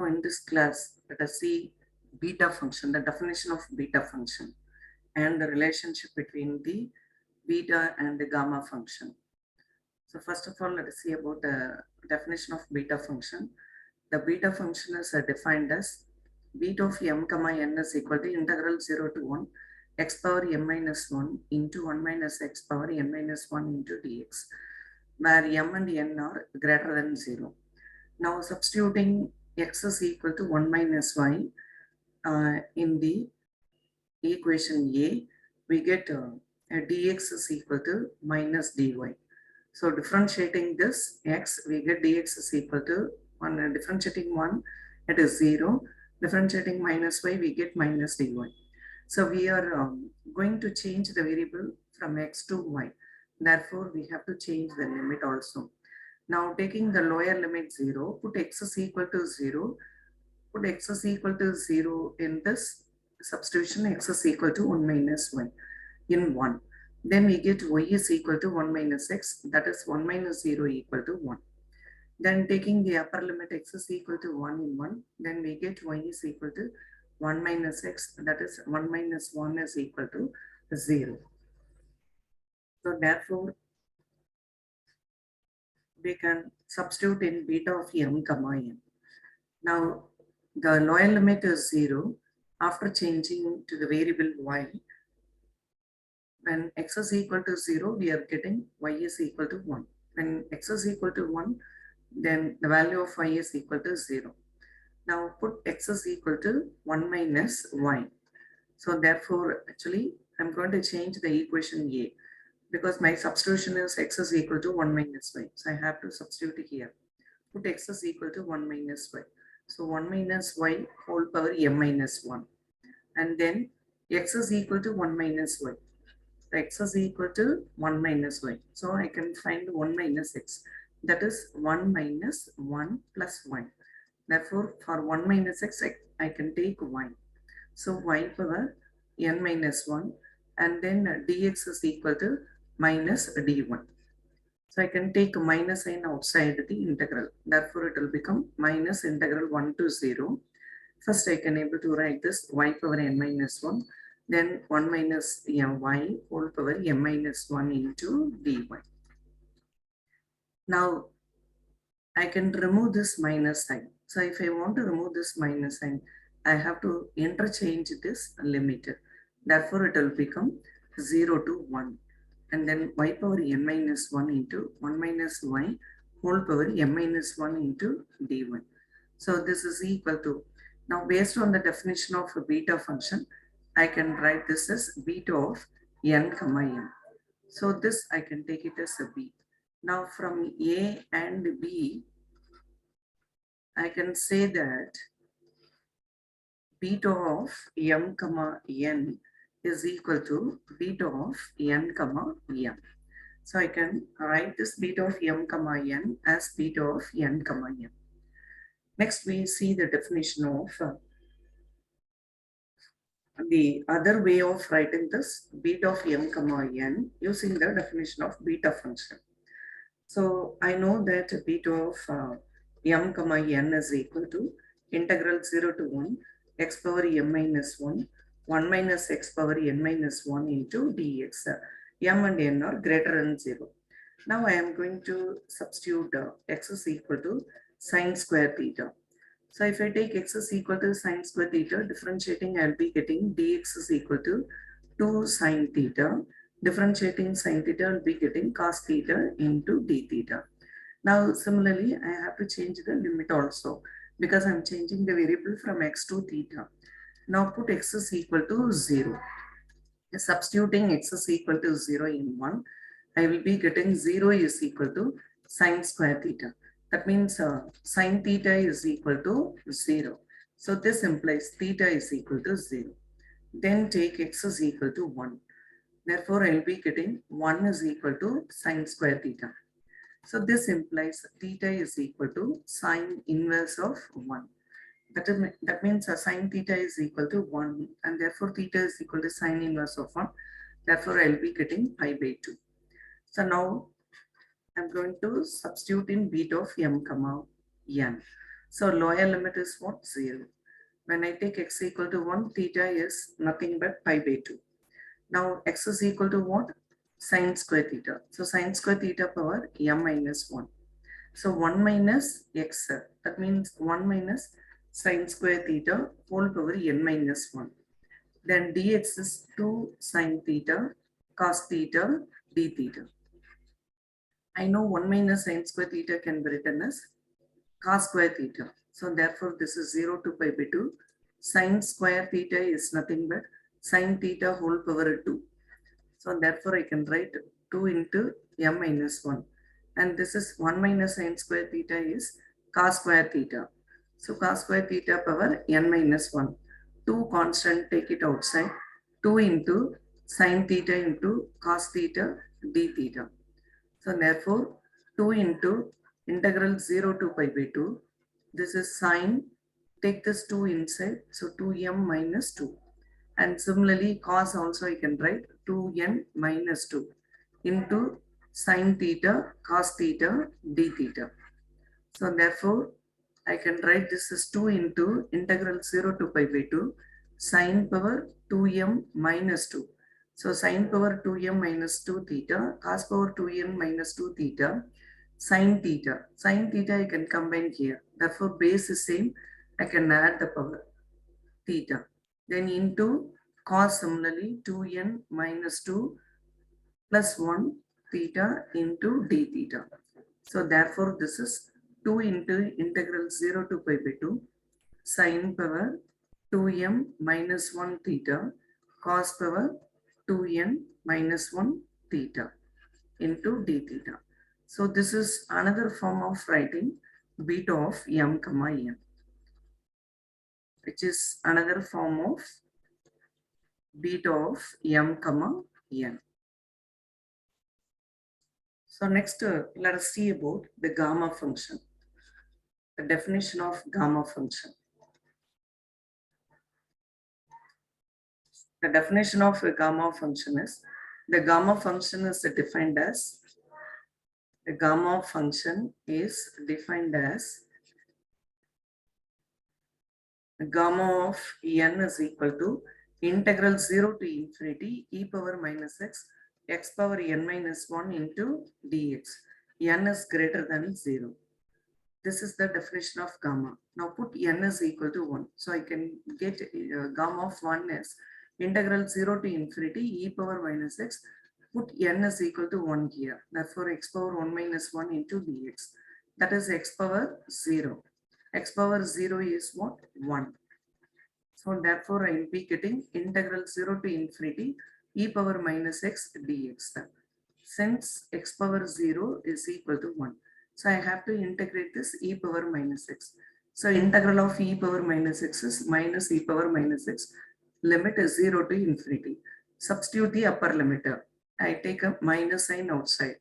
Now in this class, let us see beta function, the definition of beta function and the relationship between the beta and the gamma function. So first of all, let us see about the definition of beta function. The beta function is defined as beta of m comma n is equal to integral 0 to 1 x power m minus 1 into 1 minus x power n minus 1 into dx, where m and n are greater than 0. Now substituting x is equal to 1 minus y in the equation A, we get dx is equal to minus dy. So differentiating this x, we get dx is equal to 1, differentiating 1, it is 0. Differentiating minus y, we get minus dy. So we are going to change the variable from x to y. Therefore, we have to change the limit also. Now taking the lower limit 0, put x is equal to 0. Put x is equal to 0 in this substitution, x is equal to 1 minus y in 1. Then we get y is equal to 1 minus x, that is 1 minus 0 equal to 1. Then taking the upper limit x is equal to 1 in 1, then we get y is equal to 1 minus x, that is 1 minus 1 is equal to 0. So therefore, we can substitute in beta of m comma n. Now, the lower limit is 0. After changing to the variable y, when x is equal to 0, we are getting y is equal to 1. When x is equal to 1, then the value of y is equal to 0. Now put x is equal to 1 minus y. So therefore, actually, I'm going to change the equation A because my substitution is x is equal to 1 minus y. So I have to substitute here. Put x is equal to 1 minus y. So 1 minus y whole power m minus 1. And then x is equal to 1 minus y. X is equal to 1 minus y. So I can find 1 minus x. That is 1 minus 1 plus 1. Therefore, for 1 minus x, I can take y. So y power n minus 1. And then dx is equal to minus dy. So I can take minus sign outside the integral. Therefore, it will become minus integral 1 to 0. First, I can able to write this y power n minus 1. Then 1 minus y whole power m minus 1 into dy. Now, I can remove this minus sign. So if I want to remove this minus sign, I have to interchange this limit. Therefore, it will become 0 to 1. And then y power n minus 1 into 1 minus y whole power m minus 1 into dy. So this is equal to, now based on the definition of a beta function, I can write this as beta of n comma m. So this I can take it as a b. Now from a and b, I can say that beta of m comma n is equal to beta of n comma m. So I can write this beta of m comma n as beta of n comma m. Next, we see the definition of the other way of writing this beta of m comma n using the definition of beta function. So I know that beta of m comma n is equal to integral 0 to 1 x power m minus 1 1 minus x power n minus 1 into dx. M and n are greater than 0. Now I am going to substitute x is equal to sine square theta. So if I take x is equal to sine square theta, differentiating, I'll be getting dx is equal to 2 sine theta. Differentiating sine theta, I'll be getting cos theta into d theta. Now, similarly, I have to change the limit also because I'm changing the variable from x to theta. Now put x is equal to 0. Substituting x is equal to 0 in 1, I will be getting 0 is equal to sine square theta. That means sine theta is equal to 0. So this implies theta is equal to 0. Then take x is equal to 1. Therefore, I will be getting 1 is equal to sine square theta. So this implies theta is equal to sine inverse of 1. That means sine theta is equal to 1 and therefore theta is equal to sine inverse of 1. Therefore, I will be getting pi by 2. So now I'm going to substitute in beta of m comma n. So lower limit is what? 0. When I take x equal to 1, theta is nothing but pi by 2. Now x is equal to what? Sine square theta. So sine square theta power m minus 1. So 1 minus x, that means 1 minus sine square theta whole power n minus 1. Then dx is 2 sine theta cos theta d theta. I know 1 minus sine square theta can be written as cos square theta. So therefore this is 0 to pi by 2. Sine square theta is nothing but sine theta whole power 2. So therefore I can write 2 into m minus 1. And this is 1 minus sine square theta is cos square theta. So cos square theta power n minus 1. 2 constant, take it outside. 2 into sine theta into cos theta d theta. So therefore 2 into integral 0 to pi by 2. This is sine. Take this 2 inside. So 2m minus 2. And similarly cos also I can write 2n minus 2 into sine theta cos theta d theta. So therefore I can write this as 2 into integral 0 to pi by 2 sine power 2m minus 2. So sine power 2m minus 2 theta, cos power 2n minus 2 theta, sine theta. Sine theta I can combine here. Therefore base is same. I can add the power theta. Then into cos similarly 2n minus 2 plus 1 theta into d theta. So therefore this is 2 into integral 0 to pi by 2 sine power 2m minus 1 theta cos power 2n minus 1 theta into d theta. So this is another form of writing beta of m comma n, which is another form of beta of m comma n. So next let us see about the gamma function. The definition of gamma function. The definition of a gamma function is the gamma function is defined as the gamma function is defined as gamma of n is equal to integral 0 to infinity e power minus x power n minus 1 into dx. N is greater than 0. This is the definition of gamma. Now put n is equal to 1. So I can get gamma of 1 is integral 0 to infinity e power minus x. Put n is equal to 1 here. Therefore x power 1 minus 1 into dx. That is x power 0. X power 0 is what? 1. So therefore I will be getting integral 0 to infinity e power minus x dx. Since x power 0 is equal to 1. So I have to integrate this e power minus x. So integral of e power minus x is minus e power minus x. Limit is 0 to infinity. Substitute the upper limiter. I take a minus sign outside.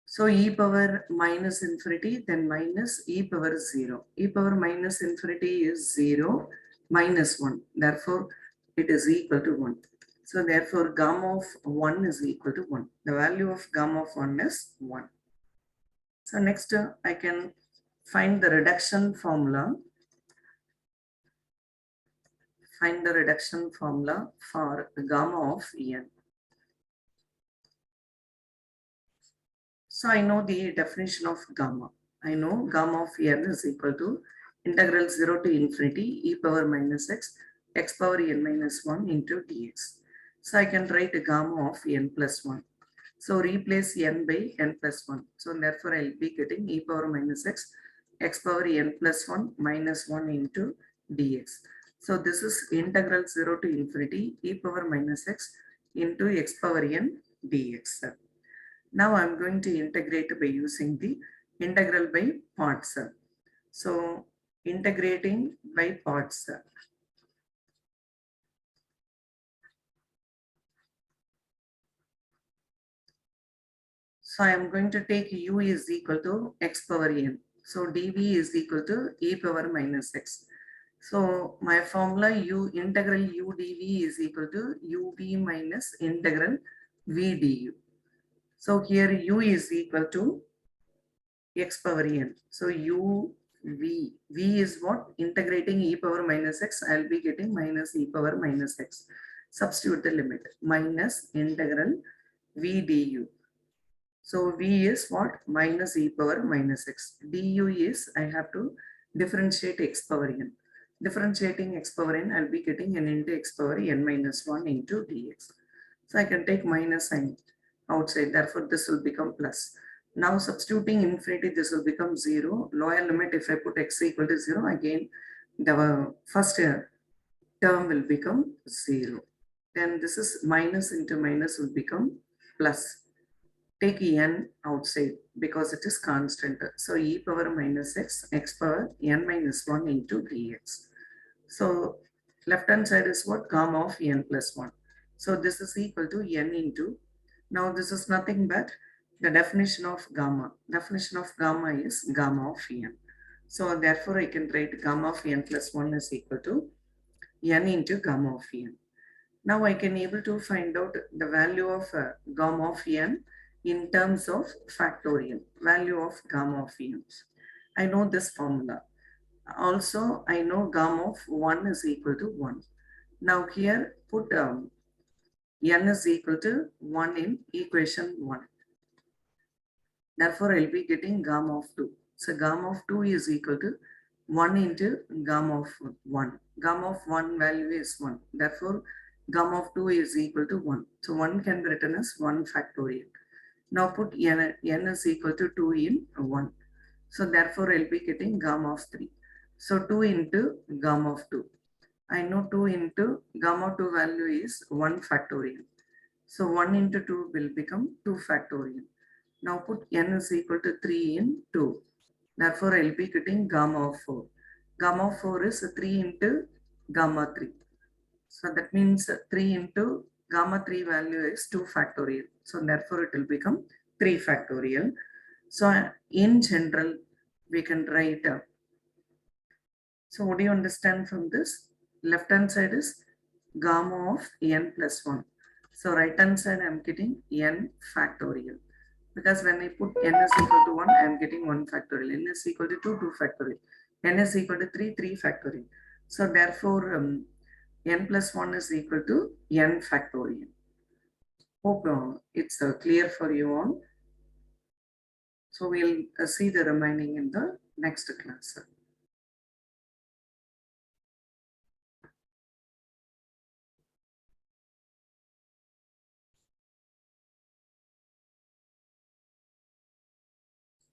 So e power minus infinity, then minus e power 0. E power minus infinity is 0 minus 1. Therefore, it is equal to 1. So therefore, gamma of 1 is equal to 1. The value of gamma of 1 is 1. So next, I can find the reduction formula. Find the reduction formula for gamma of n. So I know the definition of gamma. I know gamma of n is equal to integral 0 to infinity e power minus x power n minus 1 into dx. So I can write a gamma of n plus 1. So replace n by n plus 1. So therefore I will be getting e power minus x power n plus 1 minus 1 into dx. So this is integral 0 to infinity e power minus x into x power n dx. Now I'm going to integrate by using the integral by parts. So integrating by parts. So I am going to take u is equal to x power n. So dv is equal to e power minus x. So my formula u integral u dv is equal to uv minus integral v du. So here u is equal to x power n. So u v. V is what? Integrating e power minus x, I'll be getting minus e power minus x. Substitute the limit. Minus integral v du. So v is what? Minus e power minus x. Du is, I have to differentiate x power n. Differentiating x power n, I'll be getting n into x power n minus 1 into dx. So I can take minus sign outside, therefore this will become plus. Now substituting infinity, this will become 0. Lower limit, if I put x equal to 0, again the first term will become 0. Then this is minus into minus will become plus. Take n outside because it is constant. So e power minus x, x power n minus 1 into dx. So left hand side is what? Gamma of n plus 1. So this is equal to n into, now this is nothing but the definition of gamma. Definition of gamma is gamma of n. So therefore I can write gamma of n plus 1 is equal to n into gamma of n. Now I can able to find out the value of gamma of n in terms of factorial. Value of gamma of n. I know this formula. Also, I know gamma of 1 is equal to 1. Now here put n is equal to 1 in equation 1. Therefore, I'll be getting gamma of 2. So gamma of 2 is equal to 1 into gamma of 1. Gamma of 1 value is 1. Therefore, gamma of 2 is equal to 1. So 1 can be written as 1 factorial. Now put n is equal to 2 in 1. So therefore, I'll be getting gamma of 3. So 2 into gamma of 2. I know 2 into gamma 2 value is 1 factorial. So 1 into 2 will become 2 factorial. Now put n is equal to 3 in 2. Therefore, I'll be getting gamma of 4. Gamma of 4 is 3 into gamma 3. So that means 3 into gamma 3 value is 2 factorial. So therefore, it will become 3 factorial. So in general, we can write. So what do you understand from this? Left hand side is gamma of n plus 1. So right hand side, I am getting n factorial. Because when I put n is equal to 1, I am getting 1 factorial. N is equal to 2, 2 factorial. N is equal to 3, 3 factorial. So therefore, n plus 1 is equal to n factorial. Hope it's clear for you all. So we'll see the remaining in the next class.